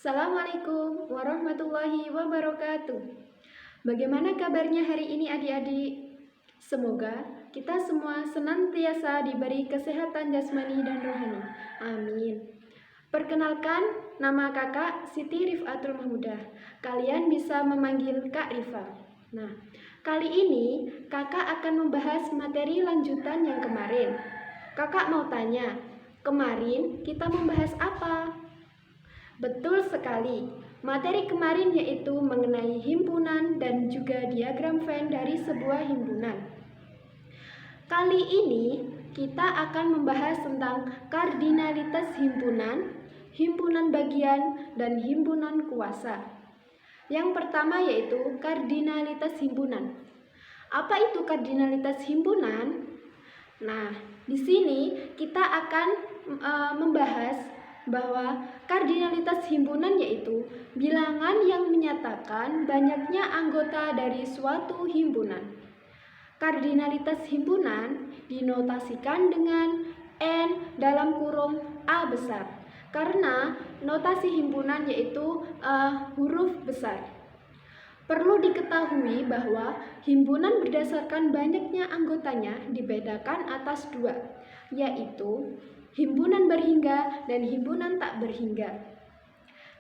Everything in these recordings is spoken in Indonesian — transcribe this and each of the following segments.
Assalamualaikum warahmatullahi wabarakatuh. Bagaimana kabarnya hari ini adik-adik? Semoga kita semua senantiasa diberi kesehatan jasmani dan rohani. Amin. Perkenalkan, nama kakak Siti Rifatul Mahmudah. Kalian bisa memanggil Kak Rifa. Nah, kali ini kakak akan membahas materi lanjutan yang kemarin. Kakak mau tanya, kemarin kita membahas apa? Betul sekali, materi kemarin yaitu mengenai himpunan dan juga diagram Venn dari sebuah himpunan. Kali ini kita akan membahas tentang kardinalitas himpunan, himpunan bagian, dan himpunan kuasa. Yang pertama yaitu kardinalitas himpunan. Apa itu kardinalitas himpunan? Nah, di sini kita akan membahas bahwa kardinalitas himpunan yaitu bilangan yang menyatakan banyaknya anggota dari suatu himpunan. Kardinalitas himpunan dinotasikan dengan N dalam kurung A besar, karena notasi himpunan yaitu huruf besar. Perlu diketahui bahwa himpunan berdasarkan banyaknya anggotanya dibedakan atas dua, yaitu himpunan berhingga dan himpunan tak berhingga.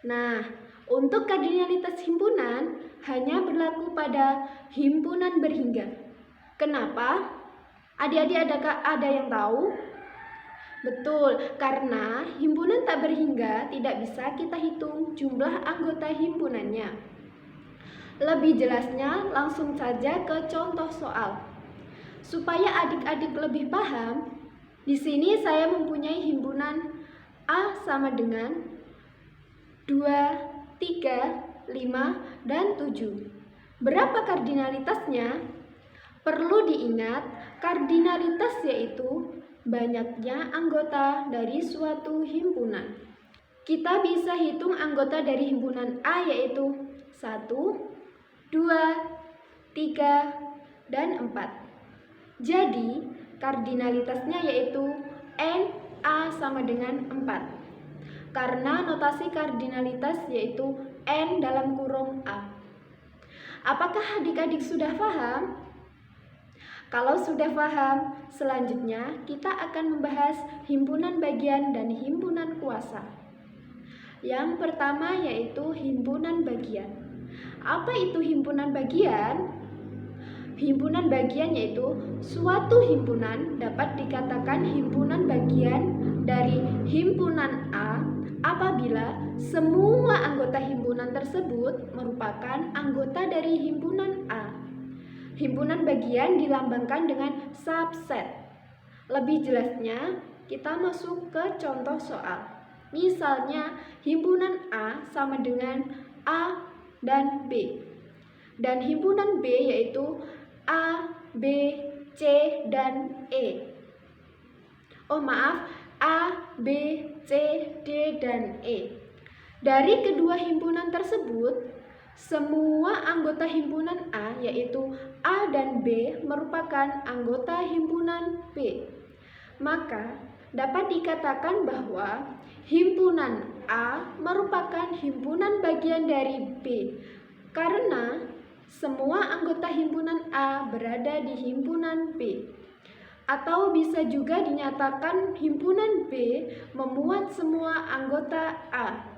Nah, untuk kardinalitas himpunan hanya berlaku pada himpunan berhingga. Kenapa? Adik-adik ada yang tahu? Betul, karena himpunan tak berhingga tidak bisa kita hitung jumlah anggota himpunannya. Lebih jelasnya, langsung saja ke contoh soal. Supaya adik-adik lebih paham, di sini saya mempunyai himpunan A sama dengan 2, 3, 5, dan 7. Berapa kardinalitasnya? Perlu diingat, kardinalitas yaitu banyaknya anggota dari suatu himpunan. Kita bisa hitung anggota dari himpunan A yaitu 1, 2, 3, dan 4. Jadi, kardinalitasnya yaitu NA sama dengan 4. Karena notasi kardinalitas yaitu N dalam kurung A. Apakah adik-adik sudah paham? Kalau sudah paham, selanjutnya kita akan membahas himpunan bagian dan himpunan kuasa. Yang pertama yaitu himpunan bagian. Apa itu himpunan bagian? Himpunan bagian yaitu suatu himpunan dapat dikatakan himpunan bagian dari himpunan A apabila semua anggota himpunan tersebut merupakan anggota dari himpunan A. Himpunan bagian dilambangkan dengan subset. Lebih jelasnya, kita masuk ke contoh soal. Misalnya, himpunan A sama dengan A dan B. Dan himpunan B yaitu A, B, C, dan E. A, B, C, D, dan E. Dari kedua himpunan tersebut, semua anggota himpunan A yaitu A dan B merupakan anggota himpunan B. Maka dapat dikatakan bahwa himpunan A merupakan himpunan bagian dari B karena semua anggota himpunan A berada di himpunan B. Atau bisa juga dinyatakan himpunan B memuat semua anggota A.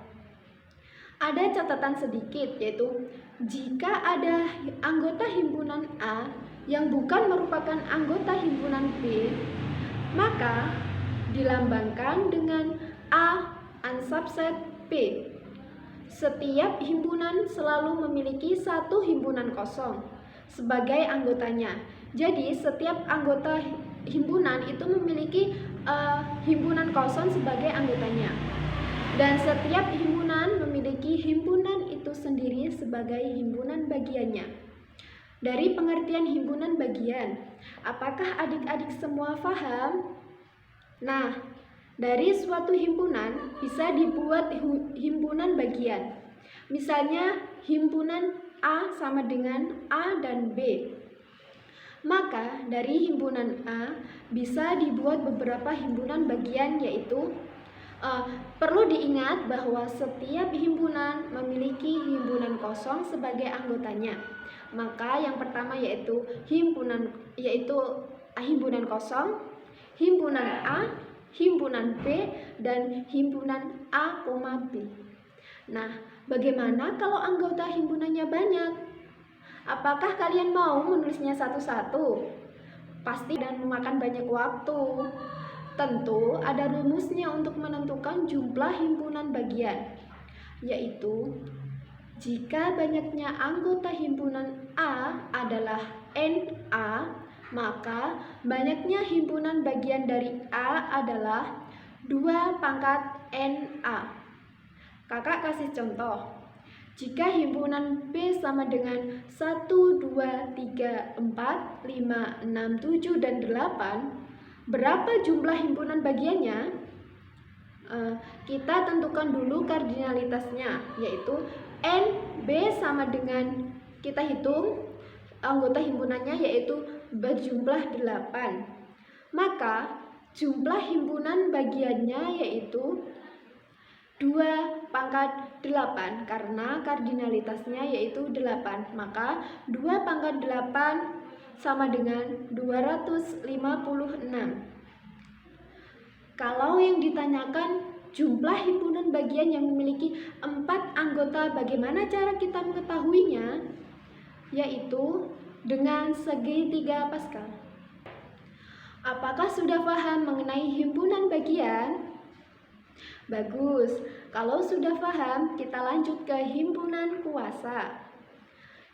Ada catatan sedikit yaitu jika ada anggota himpunan A yang bukan merupakan anggota himpunan B, maka dilambangkan dengan A unsubset B. Setiap himpunan selalu memiliki satu himpunan kosong sebagai anggotanya. Jadi setiap anggota himpunan itu memiliki himpunan kosong sebagai anggotanya. Dan setiap himpunan memiliki himpunan itu sendiri sebagai himpunan bagiannya. Dari pengertian himpunan bagian, apakah adik-adik semua paham? Nah, dari suatu himpunan bisa dibuat himpunan bagian. Misalnya himpunan A sama dengan A dan B. Maka dari himpunan A bisa dibuat beberapa himpunan bagian yaitu Perlu diingat bahwa setiap himpunan memiliki himpunan kosong sebagai anggotanya. Maka yang pertama yaitu himpunan kosong, himpunan A, himpunan B, dan himpunan A, B. Nah, bagaimana kalau anggota himpunannya banyak? Apakah kalian mau menulisnya satu-satu? Pasti dan memakan banyak waktu. Tentu ada rumusnya untuk menentukan jumlah himpunan bagian, yaitu jika banyaknya anggota himpunan A adalah NA, maka banyaknya himpunan bagian dari A adalah 2 pangkat NA. Kakak kasih contoh. Jika himpunan B sama dengan 1, 2, 3, 4, 5, 6, 7, dan 8, berapa jumlah himpunan bagiannya? Kita tentukan dulu kardinalitasnya, yaitu NB sama dengan, kita hitung anggota himpunannya yaitu berjumlah 8. Maka jumlah himpunan bagiannya yaitu 2 pangkat 8 karena kardinalitasnya yaitu 8. Maka 2 pangkat 8 sama dengan 256. Kalau yang ditanyakan jumlah himpunan bagian yang memiliki 4 anggota, bagaimana cara kita mengetahuinya? Yaitu dengan segitiga Pascal. Apakah sudah paham mengenai himpunan bagian? Bagus, kalau sudah paham kita lanjut ke himpunan kuasa.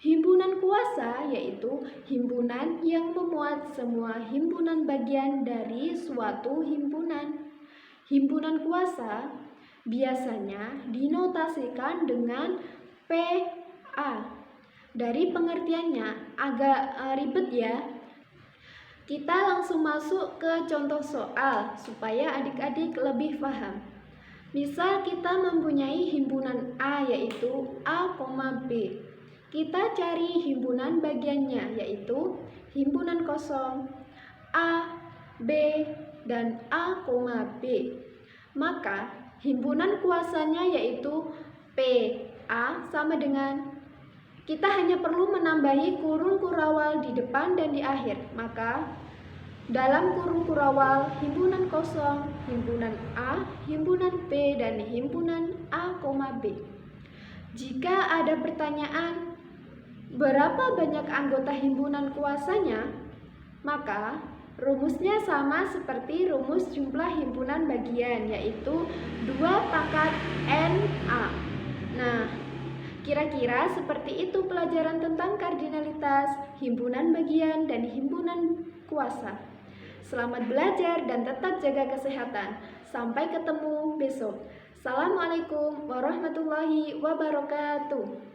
Himpunan kuasa yaitu himpunan yang memuat semua himpunan bagian dari suatu himpunan. Himpunan kuasa biasanya dinotasikan dengan PA. Dari pengertiannya agak ribet ya. Kita langsung masuk ke contoh soal supaya adik-adik lebih paham. Misal kita mempunyai himpunan A yaitu A, B. Kita cari himpunan bagiannya yaitu himpunan kosong A, B, dan A, B. Maka himpunan kuasanya yaitu PA sama dengan, kita hanya perlu menambahi kurung kurawal di depan dan di akhir. Maka dalam kurung kurawal himpunan kosong, himpunan A, himpunan B, dan himpunan A, B. Jika ada pertanyaan berapa banyak anggota himpunan kuasanya, maka rumusnya sama seperti rumus jumlah himpunan bagian, yaitu 2 pangkat NA. Nah, kira-kira seperti itu pelajaran tentang kardinalitas, himpunan bagian, dan himpunan kuasa. Selamat belajar dan tetap jaga kesehatan. Sampai ketemu besok. Assalamualaikum warahmatullahi wabarakatuh.